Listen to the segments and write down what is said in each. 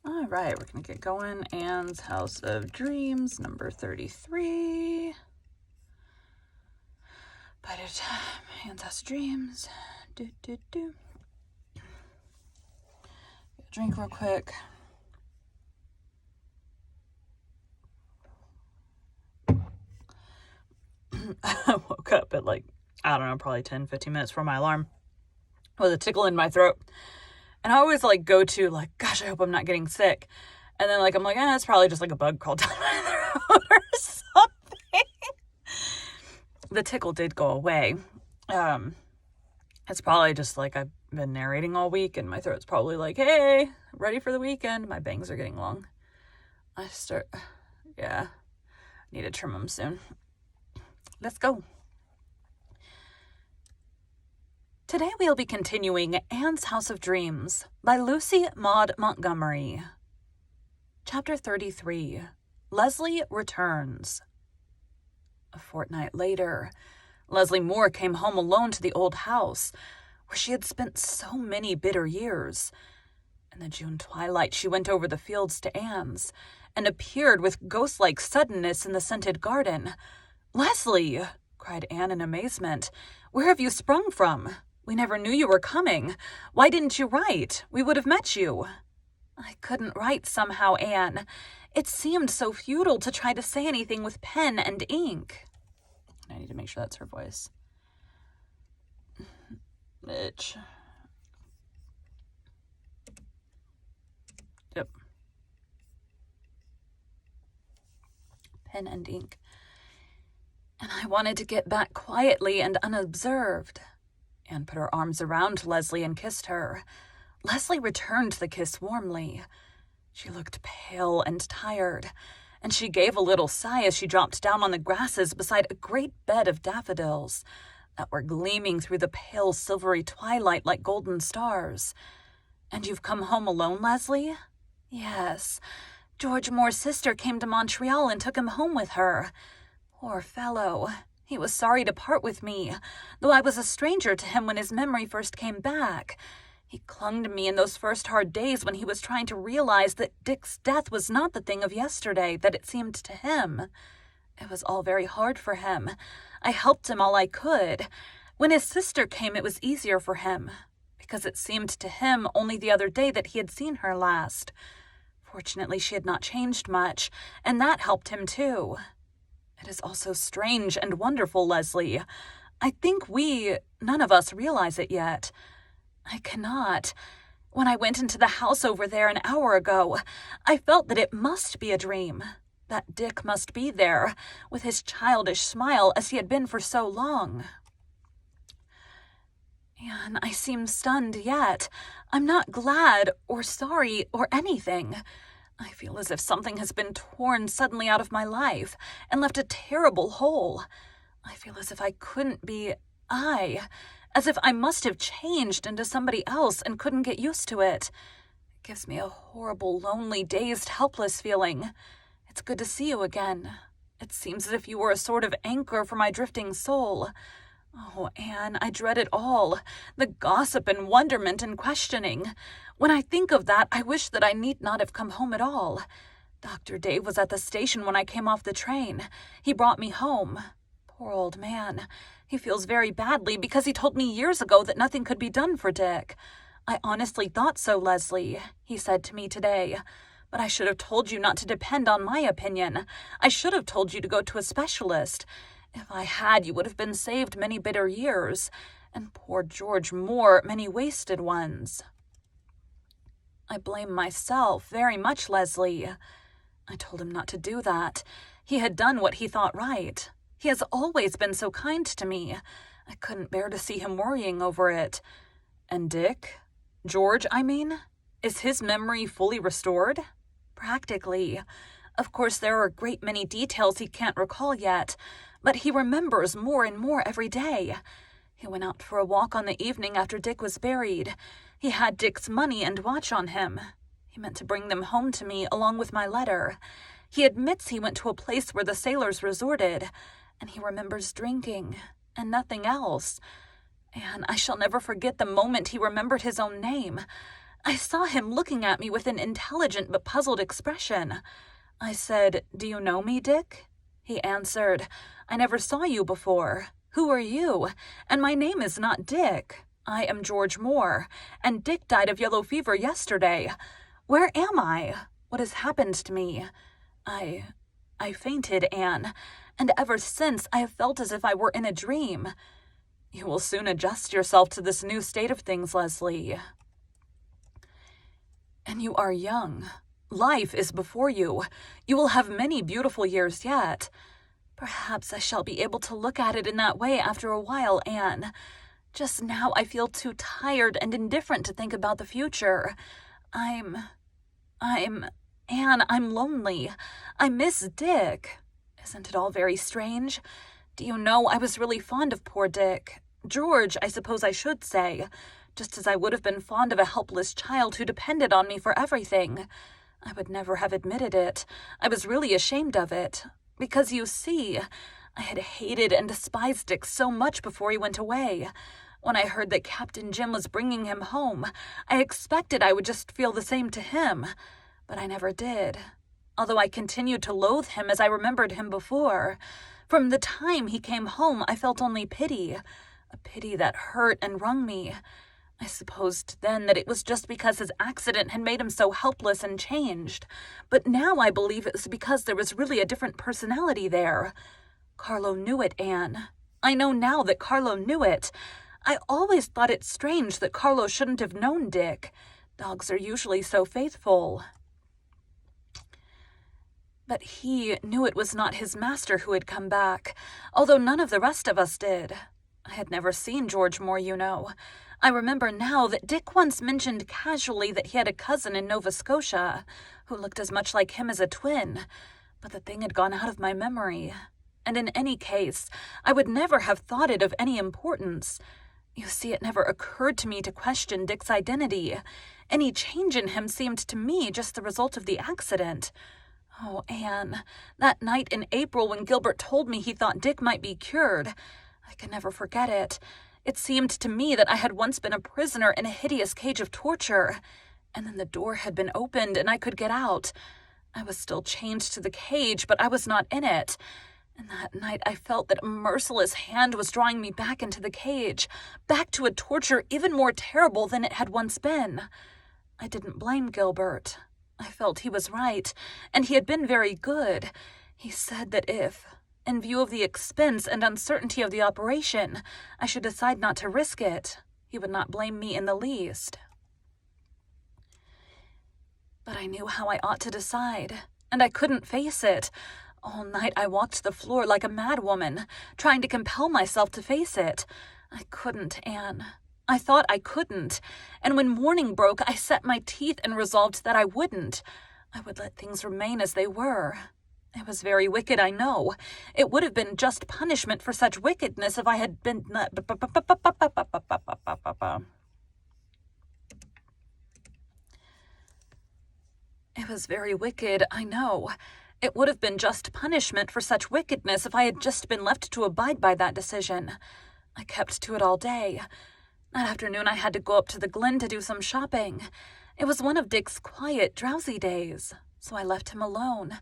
All right, we're going to get going. Anne's House of Dreams, number 33. By the time, Anne's House of Dreams. Drink real quick. I woke up at probably 10, 15 minutes before my alarm with a tickle in my throat. And I always go to gosh, I hope I'm not getting sick. And then I'm like, it's probably just a bug crawled down my throat or something. The tickle did go away. It's probably just I've been narrating all week and my throat's probably hey, ready for the weekend. My bangs are getting long. I need to trim them soon. Let's go. Today we'll be continuing Anne's House of Dreams by Lucy Maud Montgomery. Chapter 33, Leslie Returns. A fortnight later, Leslie Moore came home alone to the old house, where she had spent so many bitter years. In the June twilight, she went over the fields to Anne's, and appeared with ghost-like suddenness in the scented garden. "Leslie!" cried Anne in amazement. "Where have you sprung from? We never knew you were coming. Why didn't you write? We would have met you." "I couldn't write somehow, Anne. It seemed so futile to try to say anything with pen and ink." I need to make sure that's her voice. Bitch. Yep. Pen and ink. "And I wanted to get back quietly and unobserved." Anne put her arms around Leslie and kissed her. Leslie returned the kiss warmly. She looked pale and tired, and she gave a little sigh as she dropped down on the grasses beside a great bed of daffodils that were gleaming through the pale silvery twilight like golden stars. "And you've come home alone, Leslie?" "Yes. George Moore's sister came to Montreal and took him home with her. Poor fellow. He was sorry to part with me, though I was a stranger to him when his memory first came back. He clung to me in those first hard days when he was trying to realize that Dick's death was not the thing of yesterday that it seemed to him. It was all very hard for him. I helped him all I could. When his sister came, it was easier for him, because it seemed to him only the other day that he had seen her last. Fortunately, she had not changed much, and that helped him too. It is all so strange and wonderful, Leslie. I think none of us realize it yet. I cannot. When I went into the house over there an hour ago, I felt that it must be a dream, that Dick must be there, with his childish smile as he had been for so long. And I seem stunned yet. I'm not glad or sorry or anything. I feel as if something has been torn suddenly out of my life and left a terrible hole. I feel as if I couldn't be as if I must have changed into somebody else and couldn't get used to it. It gives me a horrible, lonely, dazed, helpless feeling. It's good to see you again. It seems as if you were a sort of anchor for my drifting soul. Oh, Anne, I dread it all, the gossip and wonderment and questioning. When I think of that, I wish that I need not have come home at all. Dr. Dave was at the station when I came off the train. He brought me home. Poor old man. He feels very badly because he told me years ago that nothing could be done for Dick. I honestly thought so, Leslie, he said to me today. But I should have told you not to depend on my opinion. I should have told you to go to a specialist. If I had, you would have been saved many bitter years, and poor George Moore many wasted ones. I blame myself very much, Leslie. I told him not to do that. He had done what he thought right. He has always been so kind to me. I couldn't bear to see him worrying over it. And Dick? George, I mean? Is his memory fully restored? Practically. Of course, there are a great many details he can't recall yet, but he remembers more and more every day. He went out for a walk on the evening after Dick was buried. He had Dick's money and watch on him. He meant to bring them home to me along with my letter. He admits he went to a place where the sailors resorted, and he remembers drinking and nothing else. And I shall never forget the moment he remembered his own name. I saw him looking at me with an intelligent but puzzled expression. I said, "Do you know me, Dick?" He answered, "I never saw you before. Who are you? And my name is not Dick. I am George Moore, and Dick died of yellow fever yesterday. Where am I? What has happened to me? I fainted, Anne, and ever since I have felt as if I were in a dream. You will soon adjust yourself to this new state of things, Leslie. And you are young. Life is before you. You will have many beautiful years yet. Perhaps I shall be able to look at it in that way after a while, Anne. Just now I feel too tired and indifferent to think about the future. Anne, I'm lonely. I miss Dick. Isn't it all very strange? Do you know, I was really fond of poor Dick. George, I suppose I should say. Just as I would have been fond of a helpless child who depended on me for everything. I would never have admitted it. I was really ashamed of it. Because, you see, I had hated and despised Dick so much before he went away. When I heard that Captain Jim was bringing him home, I expected I would just feel the same to him. But I never did. Although I continued to loathe him as I remembered him before. From the time he came home, I felt only pity. A pity that hurt and wrung me. I supposed then that it was just because his accident had made him so helpless and changed. But now I believe it was because there was really a different personality there. Carlo knew it, Anne. I know now that Carlo knew it. I always thought it strange that Carlo shouldn't have known Dick. Dogs are usually so faithful. But he knew it was not his master who had come back, although none of the rest of us did. I had never seen George Moore, you know. I remember now that Dick once mentioned casually that he had a cousin in Nova Scotia who looked as much like him as a twin, but the thing had gone out of my memory. And in any case, I would never have thought it of any importance. You see, it never occurred to me to question Dick's identity. Any change in him seemed to me just the result of the accident. Oh, Anne, that night in April when Gilbert told me he thought Dick might be cured, I can never forget it. It seemed to me that I had once been a prisoner in a hideous cage of torture, and then the door had been opened and I could get out. I was still chained to the cage, but I was not in it. And that night I felt that a merciless hand was drawing me back into the cage, back to a torture even more terrible than it had once been. I didn't blame Gilbert. I felt he was right, and he had been very good. He said that if, in view of the expense and uncertainty of the operation, I should decide not to risk it, he would not blame me in the least. But I knew how I ought to decide, and I couldn't face it. All night I walked the floor like a madwoman, trying to compel myself to face it. I couldn't, Anne. I thought I couldn't, and when morning broke, I set my teeth and resolved that I wouldn't. I would let things remain as they were. It was very wicked, I know. It would have been just punishment for such wickedness if I had been... It was very wicked, I know. It would have been just punishment for such wickedness if I had just been left to abide by that decision. I kept to it all day. That afternoon I had to go up to the Glen to do some shopping. It was one of Dick's quiet, drowsy days, so I left him alone.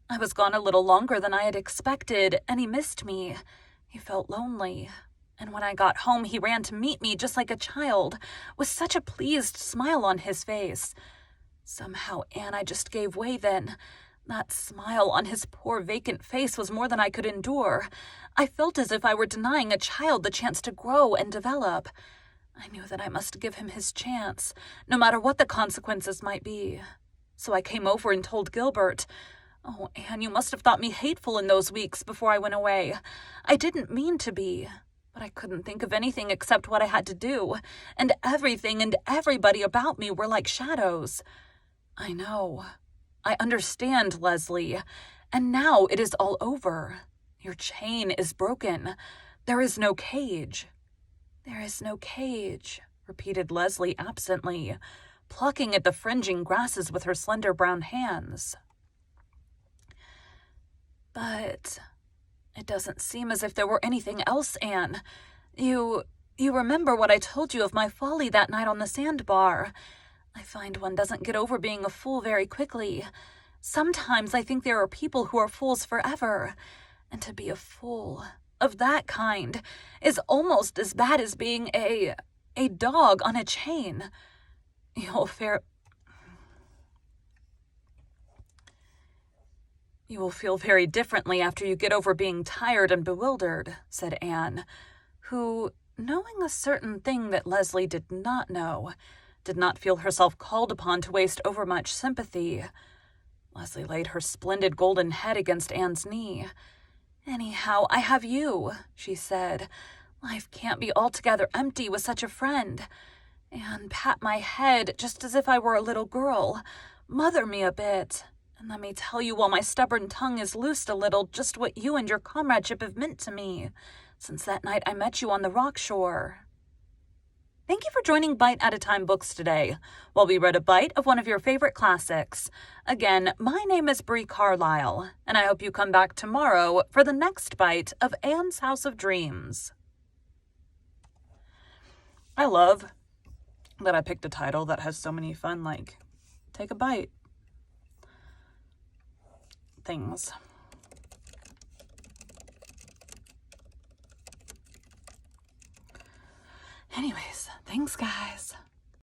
I was gone a little longer than I had expected, and he missed me. He felt lonely. And when I got home, he ran to meet me just like a child, with such a pleased smile on his face. Somehow, Anne, I just gave way then. That smile on his poor vacant face was more than I could endure. I felt as if I were denying a child the chance to grow and develop. I knew that I must give him his chance, no matter what the consequences might be. So I came over and told Gilbert. Oh, Anne, you must have thought me hateful in those weeks before I went away. I didn't mean to be, but I couldn't think of anything except what I had to do, and everything and everybody about me were like shadows. I know. I understand, Leslie. And now it is all over. Your chain is broken. There is no cage. There is no cage, repeated Leslie absently, plucking at the fringing grasses with her slender brown hands. But it doesn't seem as if there were anything else, Anne. You remember what I told you of my folly that night on the sandbar. I find one doesn't get over being a fool very quickly. Sometimes I think there are people who are fools forever, and to be a fool of that kind is almost as bad as being a dog on a chain. You will feel very differently after you get over being tired and bewildered, said Anne, who, knowing a certain thing that Leslie did not know, did not feel herself called upon to waste overmuch sympathy. Leslie laid her splendid golden head against Anne's knee. "Anyhow, I have you," she said. "Life can't be altogether empty with such a friend. Anne, pat my head just as if I were a little girl. Mother me a bit. And let me tell you while my stubborn tongue is loosed a little just what you and your comradeship have meant to me since that night I met you on the rock shore." Thank you for joining Bite at a Time Books today, while we read a bite of one of your favorite classics. Again, my name is Brie Carlisle, and I hope you come back tomorrow for the next bite of Anne's House of Dreams. I love that I picked a title that has so many fun, take a bite things. Anyways, thanks, guys.